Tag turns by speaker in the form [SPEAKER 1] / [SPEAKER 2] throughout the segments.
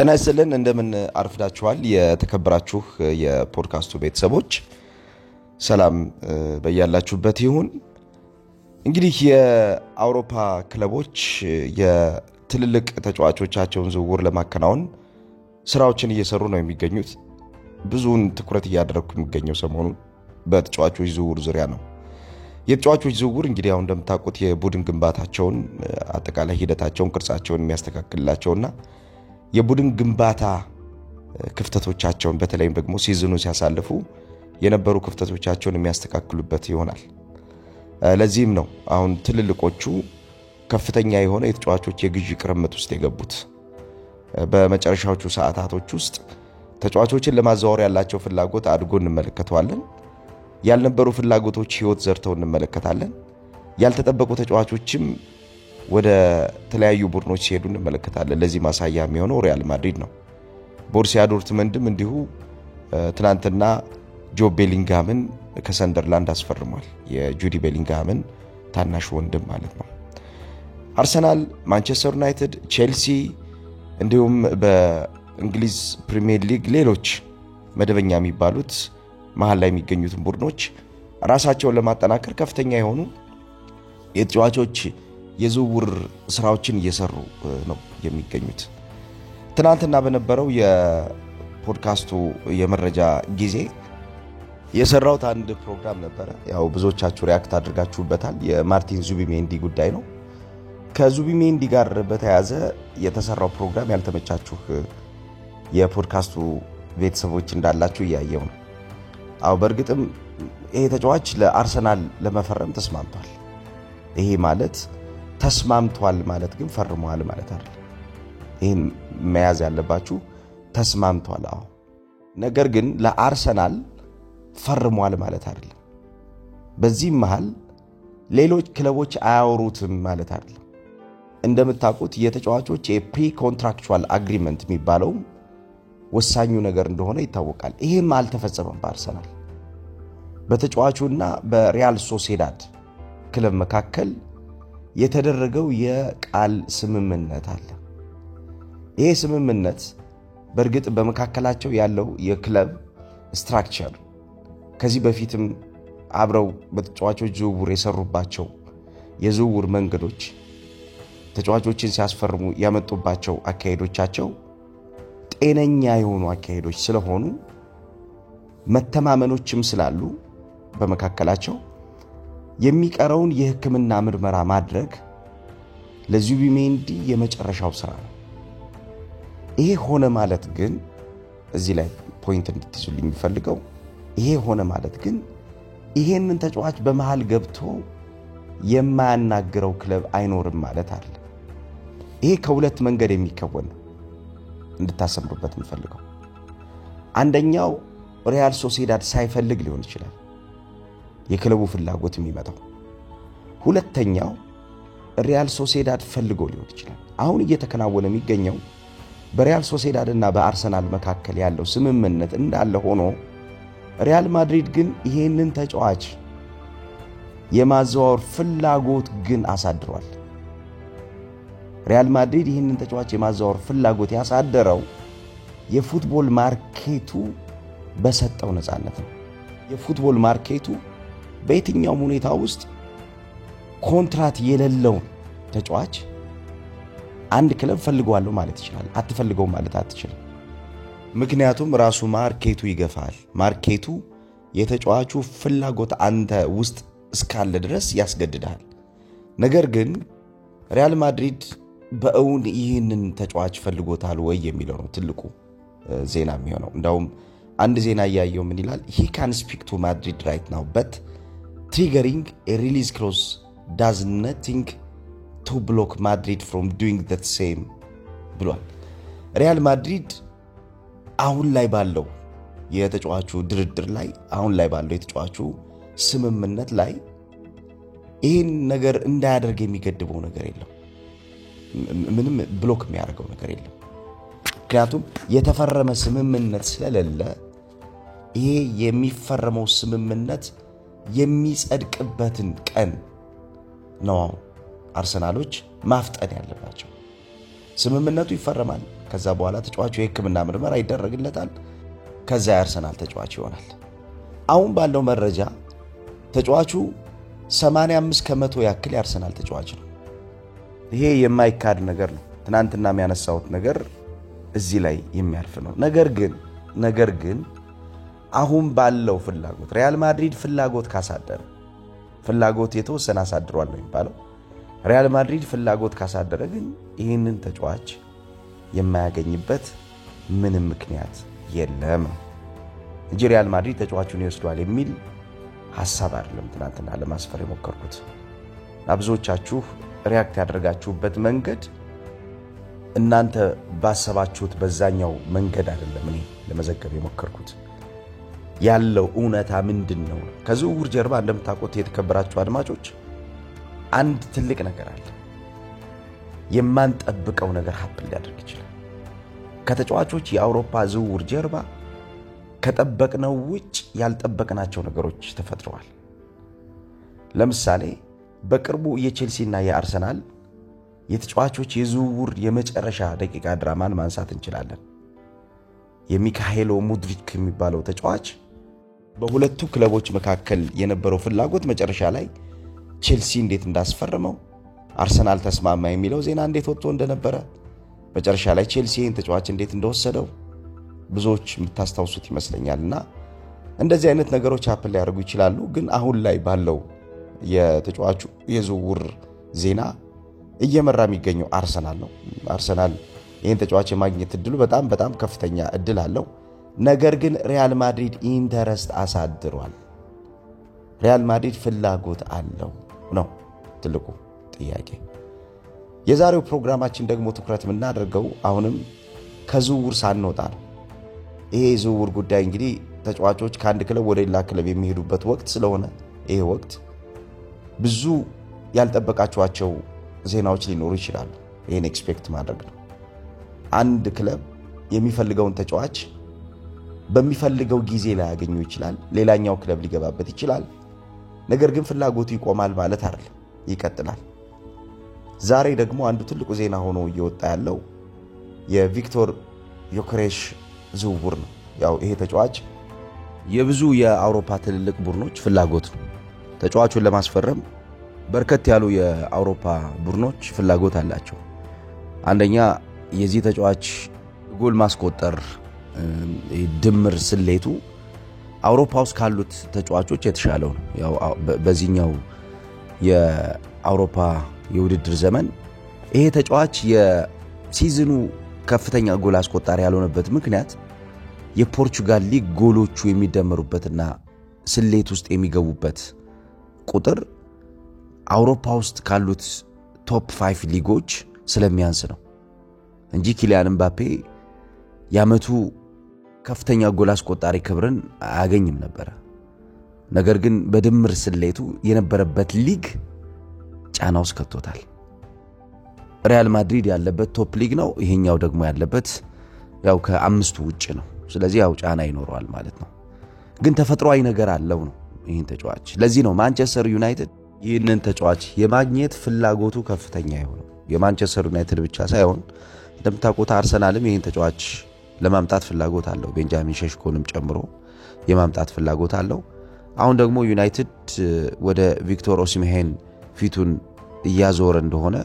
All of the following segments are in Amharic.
[SPEAKER 1] ጤና ይስጥልን እንደምን አርፍዳችኋል የተከበራችሁ የፖድካስቱ ቤተሰቦች ሰላም በያላችሁበት ይሁን። እንግዲህ የአውሮፓ ክለቦች የትልልቅ ተጫዋቾቻቸውን ዝውውር ለማከናወን ስራዎችን እየሰሩ ነው የሚገኙት። ብዙውን ትኩረት እያደረኩ የሚገኘው ሰሞኑን በተጫዋቾች ዝውውር ዙሪያ ነው። የተጫዋቾች ዝውውር እንግዲህ አሁን እንደምታውቁት የቡድን ግንባታቸውን አጠቃላይ ሂደታቸውን ቅርጻቸውን የሚያስተካክልላቸውና የቡድን ግንባታ ክፍተቶቻቸውን በተለይም ደግሞ ሲዝኑ ሲያሳልፉ የነበሩ ክፍተቶቻቸውን የሚያስተካክሉበት ይሆናል። ለዚህም ነው አሁን ትልልቆቹ ከፍተኛ የሆነ የተጫዋቾች የግዢ ቅርምት ውስጥ የገቡት። በመጨረሻዎቹ ሰዓታቶች ውስጥ ተጫዋቾችን ለማዛወር ያላቸው ፍላጎት አድጎ እንመለከተዋለን። ያልነበሩ ፍላጎቶች ህይወት ዘርተው እንመለከታለን። ያልተጠበቁ ተጫዋቾችም ወደ ተለያዩ ቡድኖች ሲሄዱ እንመለከታለን። ለዚህ ማሳያ የሚሆነው ሪያል ማድሪድ ነው። ቦሩሲያ ዶርትመንድም እንዲሁ ትናንትና ጆብ ቤሊንግሃምን ከሰንደርላንድ አስፈርሟል። የጁዲ ቤሊንግሃምን ታናሽ ወንድም ማለት ነው። አርሰናል፣ ማንቸስተር ዩናይትድ፣ ቼልሲ እንዲሁም በእንግሊዝ ፕሪሚየር ሊግ ሌሎች መደበኛ የሚባሉት መሃል ላይ የሚገኙትን ቡድኖች ራሳቸውን ለማጠናከር ከፍተኛ የሆኑ የተጫዋቾች የዝውውር ስራዎችን እየሰሩ ነው የሚገኙት። ትናንትና በነበረው የፖድካስቱ የመረጃ ጊዜ የሰራሁት አንድ ፕሮግራም ነበር። ያው ብዙዎቻችሁ ሪአክት አድርጋችሁበታል። የማርቲን ዙቢሜንዲ ጉዳይ ነው። ከዙቢሜንዲ ጋር በተያያዘ የተሰራው ፕሮግራም ያልተመቻችሁ የፖድካስቱ ቤተሰቦች እንዳላችሁ እያየው ነው። አው በእርግጥም ይሄ ተጫዋች ለአርሰናል ለመፈረም ተስማምቷል። ይሄ ማለት ተስማምቷል ማለት ግን ፈርሟል ማለት አይደለም። ይሄን መያዝ ያለባችሁ ተስማምቷል። ነገር ግን ለአርሰናል ፈርሟል ማለት አይደለም። በዚህ መሃል ሌሎች ክለቦች አያወሩትም ማለት አይደለም። እንደምታውቁት የተጫዋቾች የፕሪ ኮንትራክቹዋል አግሪመንት የሚባለው ወሳኙ ነገር እንደሆነ ይታወቃል። ይሄም አልተፈጸመም በአርሰናል። በተጫዋቹና በሪያል ሶሴዳድ ክለብ መካከል የተደረገው የቃል ስምምነት አለ። ይሄ ስምምነት በእርግጥ በመካከላቸው ያለው የክለብ ስትራክቸር ከዚህ በፊትም አብረው በተጫዋቾች ዝውውር የሰሩባቸው የዝውውር መንገዶች ተጫዋቾችን ሲያስፈርሙ ያመጡባቸው አካሄዶቻቸው ጤነኛ የሆኑ አካሄዶች ስለሆኑ መተማመኖችም ስላሉ በመካከላቸው የሚቀረውን የሕክምና ምርመራ ማድረግ ለዙቢሜንዲ የመጨረሻው ስራ ነው። ይሄ ሆነ ማለት ግን እዚህ ላይ ፖይንት እንድትይዙልኝ የሚፈልገው ይሄ ሆነ ማለት ግን ይሄንን ተጫዋች በመሃል ገብቶ የማያናግረው ክለብ አይኖርም ማለት አይደለም። ይሄ ከሁለት መንገድ የሚከወን ነው እንድታሰምሩበት የምፈልገው። አንደኛው ሪያል ሶሴዳድ ሳይፈልግ ሊሆን ይችላል የክለቡ ፍላጎት የሚመጣው። ሁለተኛው ሪያል ሶሴዳድ ፈልጎ ሊሆን ይችላል። አሁን እየተከናወነ የሚገኘው በሪያል ሶሴዳድ እና በአርሰናል መካከል ያለው ስምምነት እንዳለ ሆኖ ሪያል ማድሪድ ግን ይሄንን ተጫዋች የማዛወር ፍላጎት ግን አሳድሯል። ሪያል ማድሪድ ይሄንን ተጫዋች የማዛወር ፍላጎት ያሳደረው የፉትቦል ማርኬቱ በሰጠው ነፃነት ነው። የፉትቦል ማርኬቱ በየትኛው ሁኔታ ውስጥ ኮንትራት የሌለው ተጫዋች አንድ ክለብ ፈልጓለሁ ማለት ይችላል፣ አትፈልገው ማለት አትችልም። ምክንያቱም ራሱ ማርኬቱ ይገፋል። ማርኬቱ የተጫዋቹ ፍላጎት አንተ ውስጥ እስካለ ድረስ ያስገድዳል። ነገር ግን ሪያል ማድሪድ በእውን ይህንን ተጫዋች ፈልጎታል ወይ የሚለው ነው ትልቁ ዜና የሚሆነው። እንደውም አንድ ዜና ያያየው ምን ይላል? he can speak to Madrid right now but triggering a release clause does nothing to block Madrid from doing the same ብሏል። ሪያል ማድሪድ አሁን ላይ ባለው የተጫዋቹ ድርድር ላይ አሁን ላይ ባለው የተጫዋቹ ስምምነት ላይ ይህን ነገር እንዳያደርግ የሚገድበው ነገር የለም። ምንም ብሎክ የሚያደርገው ነገር የለም። ምክንያቱም የተፈረመ ስምምነት ስለሌለ ይሄ የሚፈረመው ስምምነት የሚጸድቅበትን ቀን ነው አርሰናሎች ማፍጠን ያለባቸው። ስምምነቱ ይፈረማል። ከዛ በኋላ ተጫዋቹ የሕክምና ምርመራ ይደረግለታል። ከዛ የአርሰናል ተጫዋች ይሆናል። አሁን ባለው መረጃ ተጫዋቹ 85% ያክል የአርሰናል ተጫዋች ነው። ይሄ የማይካድ ነገር ነው። ትናንትና የሚያነሳውት ነገር እዚህ ላይ የሚያልፍ ነው። ነገር ግን አሁን ባለው ፍላጎት ሪያል ማድሪድ ፍላጎት ካሳደረ ፍላጎት የተወሰነ አሳድሯል ነው የሚባለው። ሪያል ማድሪድ ፍላጎት ካሳደረ ግን ይህንን ተጫዋች የማያገኝበት ምንም ምክንያት የለም እንጂ ሪያል ማድሪድ ተጫዋቹን ይወስዷል የሚል ሐሳብ አይደለም ትናንትና ለማስፈር የሞከርኩት። ብዙዎቻችሁ ሪያክት ያደረጋችሁበት መንገድ እናንተ ባሰባችሁት በዛኛው መንገድ አይደለም እኔ ለመዘገብ የሞከርኩት። ያለው እውነታ ምንድነው? ከዝውውር ጀርባ እንደምታውቁት የተከበራችሁ አድማጮች አንድ ትልቅ ነገር አለ። የማንጠብቀው ነገር ሀፕን ሊያደርግ ይችላል። ከተጫዋቾች የአውሮፓ ዝውውር ጀርባ ከጠበቅነው ውጭ ያልጠበቅናቸው ነገሮች ተፈጥረዋል። ለምሳሌ በቅርቡ የቼልሲና የአርሰናል የተጫዋቾች የዝውውር የመጨረሻ ደቂቃ ድራማን ማንሳት እንችላለን። የሚካኤሎ ሙድሪክ የሚባለው ተጫዋች በሁለቱ ክለቦች መካከል የነበረው ፍላጎት መጨረሻ ላይ ቼልሲ እንዴት እንዳስፈረመው አርሰናል ተስማማ የሚለው ዜና እንዴት ወጥቶ እንደነበረ መጨረሻ ላይ ቼልሲ ይህን ተጫዋች እንዴት እንደወሰደው ብዙዎች የምታስታውሱት ይመስለኛልና እንደዚህ አይነት ነገሮች ሀፕን ሊያደርጉ ይችላሉ። ግን አሁን ላይ ባለው የተጫዋቹ የዝውውር ዜና እየመራ የሚገኘው አርሰናል ነው። አርሰናል ይህን ተጫዋች የማግኘት እድሉ በጣም ከፍተኛ እድል አለው። ነገር ግን ሪያል ማድሪድ ኢንተረስት አሳድሯል። ሪያል ማድሪድ ፍላጎት አለው ነው ትልቁ ጥያቄ። የዛሬው ፕሮግራማችን ደግሞ ትኩረት የምናደርገው አሁንም ከዝውውር ሳንወጣ ነው። ይሄ ዝውውር ጉዳይ እንግዲህ ተጫዋቾች ከአንድ ክለብ ወደ ሌላ ክለብ የሚሄዱበት ወቅት ስለሆነ ይሄ ወቅት ብዙ ያልጠበቃቸዋቸው ዜናዎች ሊኖሩ ይችላሉ። ይሄን ኤክስፔክት ማድረግ ነው። አንድ ክለብ የሚፈልገውን ተጫዋች በሚፈልገው ጊዜ ላይ ያገኙ ይችላል። ሌላኛው ክለብ ሊገባበት ይችላል። ነገር ግን ፍላጎቱ ይቆማል ማለት አይደለም፣ ይቀጥላል። ዛሬ ደግሞ አንዱ ትልቁ ዜና ሆኖ እየወጣ ያለው የቪክቶር ዮኬሬሽ ዝውውር ነው። ያው ይሄ ተጫዋች የብዙ የአውሮፓ ትልልቅ ቡድኖች ፍላጎት ነው። ተጫዋቹን ለማስፈረም በርከት ያሉ የአውሮፓ ቡድኖች ፍላጎት አላቸው። አንደኛ የዚህ ተጫዋች ጎል ማስቆጠር ድምር ስሌቱ አውሮፓ ውስጥ ካሉት ተጫዋቾች የተሻለው ነው። ያው በዚህኛው የአውሮፓ የውድድር ዘመን ይሄ ተጫዋች የሲዝኑ ከፍተኛ ጎል አስቆጣሪ ያልሆነበት ምክንያት የፖርቹጋል ሊግ ጎሎቹ የሚደመሩበትና ስሌት ውስጥ የሚገቡበት ቁጥር አውሮፓ ውስጥ ካሉት ቶፕ 5 ሊጎች ስለሚያንስ ነው እንጂ ኪሊያን ምባፔ ያመቱ ከፍተኛ ጎል አስቆጣሪ ክብርን አያገኝም ነበር። ነገር ግን በድምር ስሌቱ የነበረበት ሊግ ጫና ውስጥ ከቶታል። ሪያል ማድሪድ ያለበት ቶፕ ሊግ ነው፣ ይሄኛው ደግሞ ያለበት ያው ከአምስቱ ውጭ ነው። ስለዚህ ያው ጫና ይኖረዋል ማለት ነው። ግን ተፈጥሯዊ ነገር አለው ነው ይሄን ተጫዋች። ለዚህ ነው ማንቸስተር ዩናይትድ ይህንን ተጫዋች የማግኘት ፍላጎቱ ከፍተኛ የሆነው። የማንቸስተር ዩናይትድ ብቻ ሳይሆን እንደምታውቁት አርሰናልም ይህን ተጫዋች ለማምጣት ፍላጎት አለው። ቤንጃሚን ሼሽኮንም ጨምሮ የማምጣት ፍላጎት አለው። አሁን ደግሞ ዩናይትድ ወደ ቪክቶር ኦሲሜሄን ፊቱን እያዞረ እንደሆነ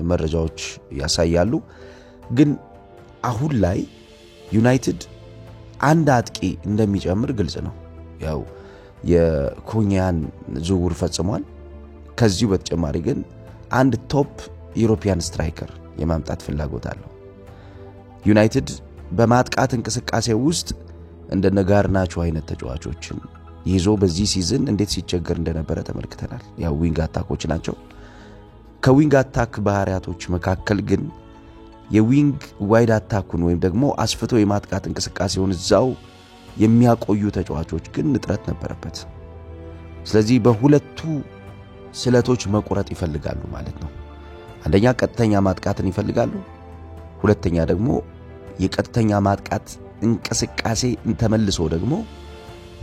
[SPEAKER 1] መረጃዎች ያሳያሉ። ግን አሁን ላይ ዩናይትድ አንድ አጥቂ እንደሚጨምር ግልጽ ነው። ያው የኮኛን ዝውውር ፈጽሟል። ከዚሁ በተጨማሪ ግን አንድ ቶፕ ዩሮፒያን ስትራይከር የማምጣት ፍላጎት አለው። ዩናይትድ በማጥቃት እንቅስቃሴ ውስጥ እንደነ ጋርናቾ አይነት ተጫዋቾችን ይዞ በዚህ ሲዝን እንዴት ሲቸገር እንደነበረ ተመልክተናል። ያው ዊንግ አታኮች ናቸው። ከዊንግ አታክ ባህሪያቶች መካከል ግን የዊንግ ዋይድ አታኩን ወይም ደግሞ አስፍቶ የማጥቃት እንቅስቃሴውን እዛው የሚያቆዩ ተጫዋቾች ግን ንጥረት ነበረበት። ስለዚህ በሁለቱ ስለቶች መቁረጥ ይፈልጋሉ ማለት ነው። አንደኛ ቀጥተኛ ማጥቃትን ይፈልጋሉ፣ ሁለተኛ ደግሞ የቀጥተኛ ማጥቃት እንቅስቃሴ ተመልሶ ደግሞ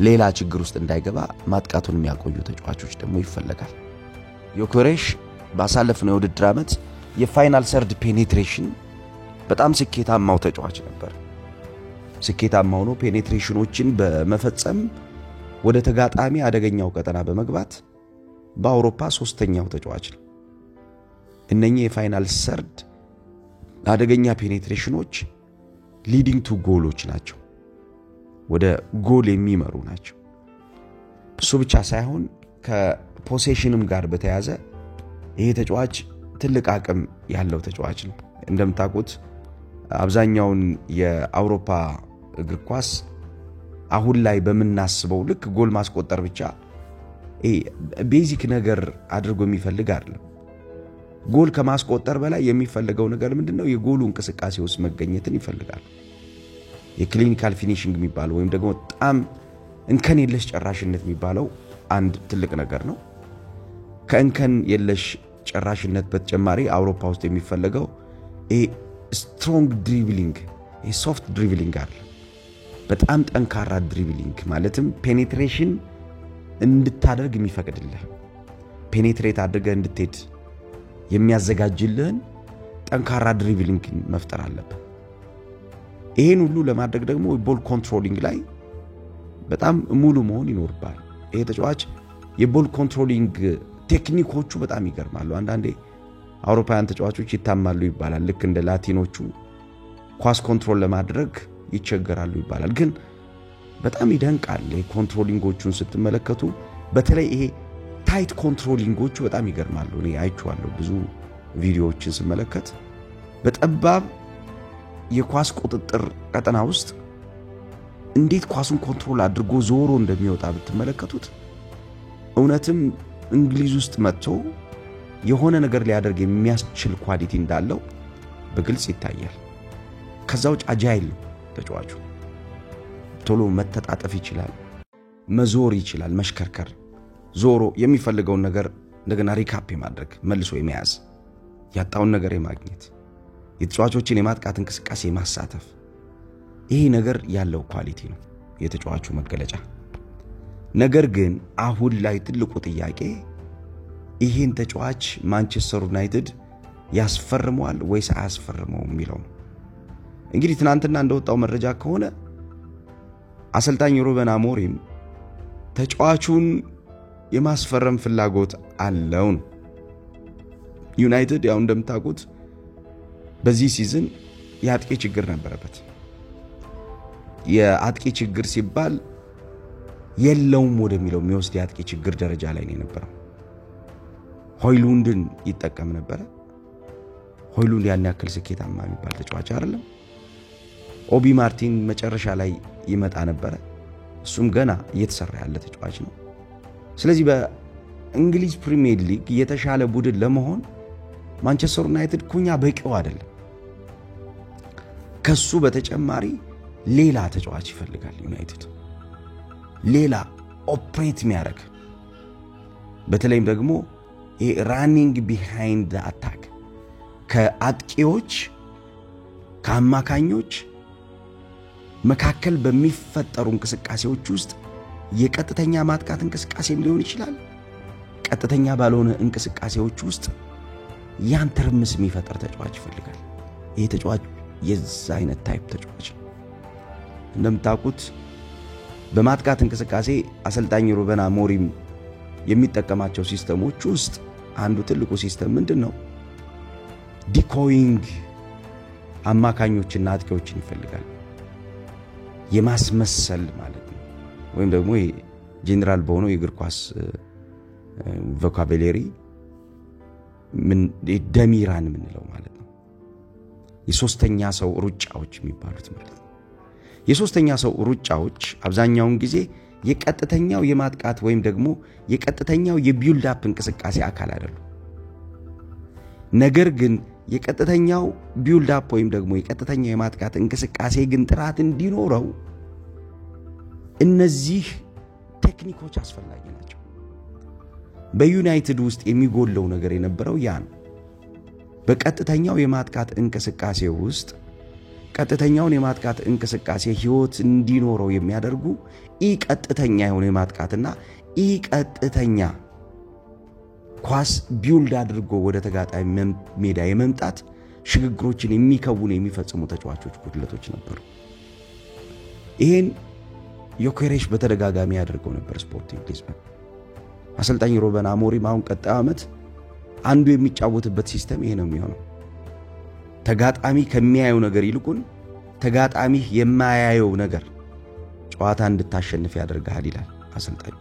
[SPEAKER 1] ሌላ ችግር ውስጥ እንዳይገባ ማጥቃቱን የሚያቆዩ ተጫዋቾች ደግሞ ይፈልጋል። ዮኬሬሽ ባሳለፍነው የውድድር ዓመት የፋይናል ሰርድ ፔኔትሬሽን በጣም ስኬታማው ተጫዋች ነበር። ስኬታማው ነው ፔኔትሬሽኖችን በመፈጸም ወደ ተጋጣሚ አደገኛው ቀጠና በመግባት በአውሮፓ 3ኛው ተጫዋች ነው። እነኚህ የፋይናል ሰርድ አደገኛ ፔኔትሬሽኖች ሊዲንግ ቱ ጎሎች ናቸው፣ ወደ ጎል የሚመሩ ናቸው። እሱ ብቻ ሳይሆን ከፖሴሽንም ጋር በተያያዘ ይሄ ተጫዋች ትልቅ አቅም ያለው ተጫዋች ነው። እንደምታውቁት አብዛኛውን የአውሮፓ እግር ኳስ አሁን ላይ በመናስበው ልክ ጎል ማስቆጠር ብቻ ቤዚክ ነገር አድርጎ የሚፈልግ አይደለም። ጎል ከማስቆጠር በላይ የሚፈልገው ነገር ምንድነው? የጎሉ እንቅስቃሴ ውስጥ መገኘትን ይፈልጋል። የክሊኒካል ፊኒሺንግ የሚባለው ወይም ደግሞ በጣም እንከን የለሽ ጨራሽነት የሚባለው አንድ ትልቅ ነገር ነው። ከእንከን የለሽ ጨራሽነት በተጨማሪ አውሮፓ ውስጥ የሚፈልገው ስትሮንግ ድሪብሊንግ፣ ሶፍት ድሪብሊንግ አለ። በጣም ጠንካራ ድሪብሊንግ ማለትም ፔኔትሬሽን እንድታደርግ የሚፈቅድልህ፣ ፔኔትሬት አድርገህ እንድትሄድ የሚያዘጋጅልህን ጠንካራ ድሪብሊንግ መፍጠር አለብህ። ይሄን ሁሉ ለማድረግ ደግሞ ቦል ኮንትሮሊንግ ላይ በጣም ሙሉ መሆን ይኖርባል። ይሄ ተጫዋች የቦል ኮንትሮሊንግ ቴክኒኮቹ በጣም ይገርማሉ። አንዳንዴ አውሮፓውያን ተጫዋቾች ይታማሉ ይባላል። ልክ እንደ ላቲኖቹ ኳስ ኮንትሮል ለማድረግ ይቸገራሉ ይባላል። ግን በጣም ይደንቃል። ኮንትሮሊንጎቹን ስትመለከቱ በተለይ ይሄ ታይት ኮንትሮሊንጎቹ በጣም ይገርማሉ። እኔ አይቼዋለሁ ብዙ ቪዲዮዎችን ስመለከት በጠባብ የኳስ ቁጥጥር ቀጠና ውስጥ እንዴት ኳሱን ኮንትሮል አድርጎ ዞሮ እንደሚወጣ ብትመለከቱት እውነትም እንግሊዝ ውስጥ መጥቶ የሆነ ነገር ሊያደርግ የሚያስችል ኳሊቲ እንዳለው በግልጽ ይታያል። ከዛው አጃይል ተጫዋቹ ቶሎ መተጣጠፍ ይችላል፣ መዞር ይችላል፣ መሽከርከር፣ ዞሮ የሚፈልገውን ነገር እንደገና ሪካፕ ማድረግ፣ መልሶ የመያዝ፣ ያጣውን ነገር የማግኘት፣ የተጫዋቾችን የማጥቃት እንቅስቃሴ ማሳተፍ፣ ይሄ ነገር ያለው ኳሊቲ ነው የተጫዋቹ መገለጫ። ነገር ግን አሁን ላይ ትልቁ ጥያቄ ይሄን ተጫዋች ማንቸስተር ዩናይትድ ያስፈርመዋል ወይስ አያስፈርመውም የሚለው ነው። እንግዲህ ትናንትና እንደወጣው መረጃ ከሆነ አሰልጣኝ ሩበን አሞሪም ተጫዋቹን የማስፈረም ፍላጎት አለው። ዩናይትድ ያው እንደምታውቁት በዚህ ሲዝን የአጥቂ ችግር ነበረበት። የአጥቂ ችግር ሲባል የለውም ወደሚለው የሚወስድ የአጥቂ ችግር ደረጃ ላይ ነው የነበረው። ሆይሉንድን ይጠቀም ነበር። ሆይሉንድ ያን ያክል ስኬታማ የሚባል ተጫዋች አይደለም። ኦቢ ማርቲን መጨረሻ ላይ ይመጣ ነበር። እሱም ገና እየተሰራ ያለ ተጫዋች ነው። ስለዚህ በእንግሊዝ ፕሪሚየር ሊግ የተሻለ ቡድን ለመሆን ማንቸስተር ዩናይትድ ኩኛ በቂው አይደለም። ከሱ በተጨማሪ ሌላ ተጫዋች ይፈልጋል ዩናይትድ፣ ሌላ ኦፕሬት የሚያደርግ በተለይም ደግሞ ራኒንግ ቢሃይንድ አታክ ከአጥቂዎች ከአማካኞች መካከል በሚፈጠሩ እንቅስቃሴዎች ውስጥ የቀጥተኛ ማጥቃት እንቅስቃሴም ሊሆን ይችላል፣ ቀጥተኛ ባልሆነ እንቅስቃሴዎች ውስጥ ያን ትርምስ የሚፈጠር ተጫዋች ይፈልጋል። ይሄ ተጫዋች የዛ አይነት ታይፕ ተጫዋች ነው። እንደምታውቁት በማጥቃት እንቅስቃሴ አሰልጣኝ ሩበን አሞሪም የሚጠቀማቸው ሲስተሞች ውስጥ አንዱ ትልቁ ሲስተም ምንድነው? ዲኮይንግ አማካኞችና አጥቂዎችን ይፈልጋል። የማስመሰል ማለት ነው። ወይም ደግሞ ጄነራል በሆነው የእግር ኳስ ቮካቡላሪ ምን ደሚራን ምንለው ማለት ነው። የሶስተኛ ሰው ሩጫዎች የሚባሉት ማለት ነው። የሶስተኛ ሰው ሩጫዎች አብዛኛውን ጊዜ የቀጥተኛው የማጥቃት ወይም ደግሞ የቀጥተኛው የቢልድ አፕ እንቅስቃሴ አካል አይደሉም። ነገር ግን የቀጥተኛው ቢልድ አፕ ወይም ደግሞ የቀጥተኛው የማጥቃት እንቅስቃሴ ግን ጥራት እንዲኖረው እነዚህ ቴክኒኮች አስፈላጊ ናቸው። በዩናይትድ ውስጥ የሚጎለው ነገር የነበረው ያ ነው። በቀጥተኛው የማጥቃት እንቅስቃሴ ውስጥ ቀጥተኛውን የማጥቃት እንቅስቃሴ ህይወት እንዲኖረው የሚያደርጉ ቀጥተኛ የሆነ የማጥቃትና ቀጥተኛ ኳስ ቢልድ አድርጎ ወደ ተጋጣሚ ሜዳ የመምጣት ሽግግሮችን የሚፈጽሙ ተጫዋቾች ጉድለቶች ነበሩ። ይሄን ዮኬሬሽ በተደጋጋሚ ያደርገው ነበር ስፖርቲንግ ሊዝበን። አሰልጣኝ ሩበን አሞሪም አሁን ቀጣይ ዓመት አንዱ የሚጫወትበት ሲስተም ይሄ ነው የሚሆነው። ተጋጣሚ ከሚያየው ነገር ይልቁን ተጋጣሚ የማያየው ነገር ጨዋታ እንድታሸንፍ ያደርጋል ይላል አሰልጣኝ።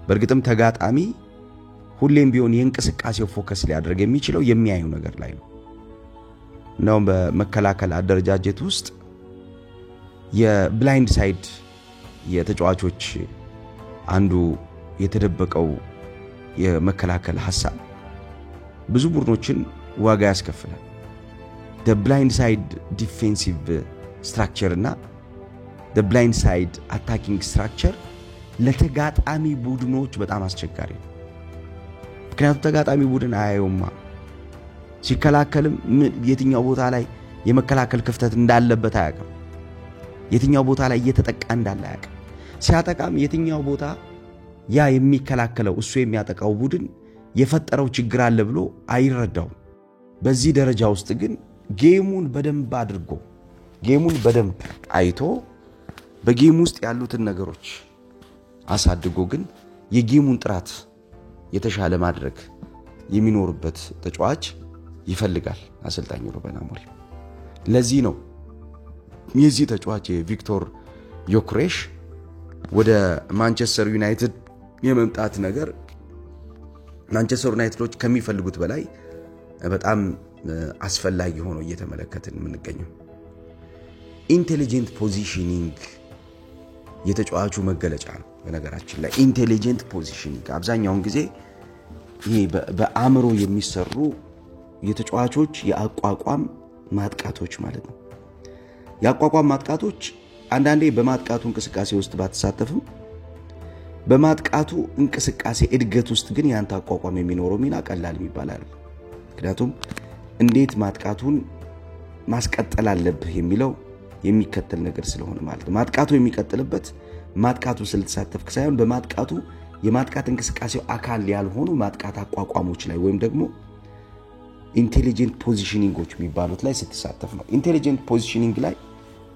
[SPEAKER 1] በእርግጥም ተጋጣሚ ሁሌም ቢሆን የእንቅስቃሴው ፎከስ ሊያደርግ የሚችለው የሚያየው ነገር ላይ ነው። ነው በመከላከል አደረጃጀት ውስጥ የብላይንድ ሳይድ የተጫዋቾች አንዱ የተደበቀው የመከላከል ሐሳብ ብዙ ቡድኖችን ዋጋ ያስከፍላል። the blind side defensive structure እና the blind side attacking structure ለተጋጣሚ ቡድኖች በጣም አስቸጋሪ ነው። ምክንያቱም ተጋጣሚ ቡድን አያየውማ። ሲከላከልም የትኛው ቦታ ላይ የመከላከል ክፍተት እንዳለበት አያውቅም። የትኛው ቦታ ላይ እየተጠቃ እንዳለ አያውቅም። ሲያጠቃም የትኛው ቦታ ያ የሚከላከለው እሱ የሚያጠቃው ቡድን የፈጠረው ችግር አለ ብሎ አይረዳውም። በዚህ ደረጃ ውስጥ ግን ጌሙን በደንብ አይቶ በጌም ውስጥ ያሉትን ነገሮች አሳድጎ ግን የጌሙን ጥራት የተሻለ ማድረግ የሚኖርበት ተጫዋች ይፈልጋል አሰልጣኝ ሩበን አሞሪም። ለዚህ ነው የዚህ ተጫዋች ቪክቶር ዮኬሬሽ ወደ ማንቸስተር ዩናይትድ የመምጣት ነገር ማንቸስተር ዩናይትዶች ከሚፈልጉት በላይ በጣም አስፈላጊ ሆኖ እየተመለከትን የምንገኘው። ኢንቴሊጀንት ፖዚሽኒንግ የተጫዋቹ መገለጫ ነው። በነገራችን ላይ ኢንቴሊጀንት ፖዚሽኒንግ አብዛኛውን ጊዜ ይሄ በአእምሮ የሚሰሩ የተጫዋቾች የአቋቋም ማጥቃቶች ማለት ነው። የአቋቋም ማጥቃቶች አንዳንዴ በማጥቃቱ እንቅስቃሴ ውስጥ ባትሳተፍም በማጥቃቱ እንቅስቃሴ እድገት ውስጥ ግን ያንተ አቋቋም የሚኖረው ሚና ቀላል የሚባል አይደለም። ምክንያቱም እንዴት ማጥቃቱን ማስቀጠል አለብህ የሚለው የሚከተል ነገር ስለሆነ ማለት ነው። ማጥቃቱ የሚቀጥልበት ማጥቃቱ ስለተሳተፍክ ሳይሆን በማጥቃቱ የማጥቃት እንቅስቃሴው አካል ያልሆኑ ማጥቃት አቋቋሞች ላይ ወይም ደግሞ ኢንቴሊጀንት ፖዚሽኒንጎች የሚባሉት ላይ ስትሳተፍ ነው። ኢንቴሊጀንት ፖዚሽኒንግ ላይ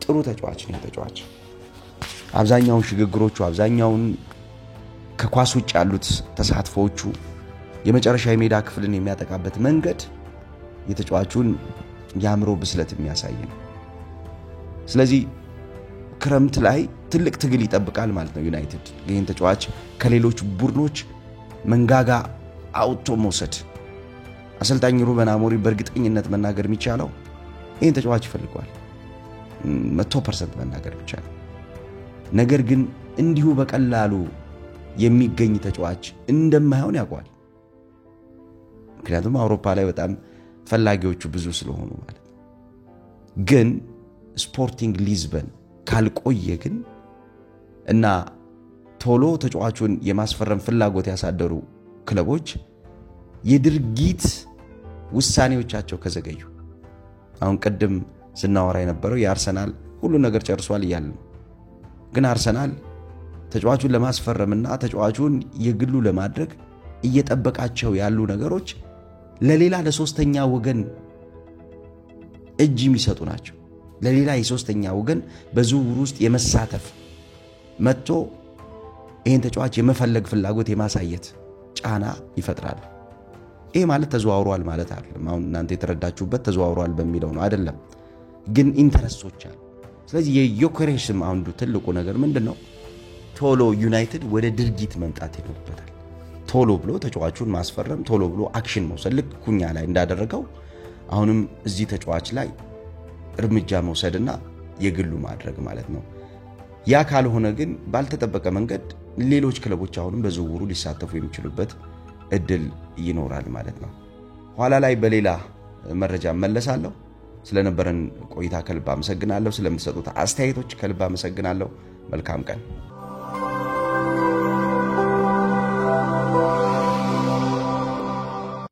[SPEAKER 1] ጥሩ ተጫዋች ነው ተጫዋች። አብዛኛውን ሽግግሮቹ አብዛኛውን ከኳስ ውጭ ያሉት ተሳትፎቹ የመጨረሻ የሜዳ ክፍልን የሚያጠቃበት መንገድ የተጫዋቹን ያምሮ ብስለት የሚያሳይ ነው። ስለዚህ ክረምት ላይ ትልቅ ትግል ይጠብቃል ማለት ነው ዩናይትድ። ይህን ተጫዋች ከሌሎች ቡድኖች መንጋጋ አውጥቶ መውሰድ አሰልጣኝ ሩበን አሞሪም በእርግጠኝነት መናገር የሚቻለው ይህን ተጫዋች ይፈልገዋል 100% መናገር ይቻላል። ነገር ግን እንዲሁ በቀላሉ የሚገኝ ተጫዋች እንደማይሆን ያውቃል። ምክንያቱም አውሮፓ ላይ በጣም ፈላጊዎቹ ብዙ ስለሆኑ ማለት ነው። ግን ስፖርቲንግ ሊዝበን ካልቆየ ግን እና ቶሎ ተጫዋቹን የማስፈረም ፍላጎት ያሳደሩ ክለቦች የድርጊት ውሳኔዎቻቸው ከዘገዩ አሁን ቀደም ስናወራ የነበረው የአርሰናል ሁሉ ነገር ጨርሷል ይያል ነው። ግን አርሰናል ተጫዋቹን ለማስፈረምና ተጫዋቹን የግሉ ለማድረግ እየጠበቃቸው ያሉ ነገሮች ለሌላ ለሶስተኛ ወገን እጅ የሚሰጡ ናቸው። ለሌላ የሶስተኛ ወገን በዝውውር ውስጥ የመሳተፍ መጥቶ ይሄን ተጫዋች የመፈለግ ፍላጎት የማሳየት ጫና ይፈጥራል። ይሄ ማለት ተዘዋውሯል ማለት አይደለም። አሁን እናንተ የተረዳችሁበት ተዘዋውሯል በሚለው ነው አይደለም። ግን ኢንተረስቶች አሉ። ስለዚህ የዮኬሬሽም አንዱ ትልቁ ነገር ምንድነው? ቶሎ ዩናይትድ ወደ ድርጊት መምጣት ይኖርበታል። ቶሎ ብሎ ተጫዋቹን ማስፈረም፣ ቶሎ ብሎ አክሽን መውሰድ ልክ ኩኛ ላይ እንዳደረገው አሁንም እዚህ ተጫዋች ላይ እርምጃ መውሰድና የግሉ ማድረግ ማለት ነው። ያ ካልሆነ ግን ባልተጠበቀ መንገድ ሌሎች ክለቦች አሁንም በዝውውሩ ሊሳተፉ የሚችሉበት እድል ይኖራል ማለት ነው። ኋላ ላይ በሌላ መረጃ መለሳለሁ። ስለነበረን ቆይታ ከልብ አመሰግናለሁ። ስለምትሰጡት አስተያየቶች ከልብ አመሰግናለሁ። መልካም ቀን።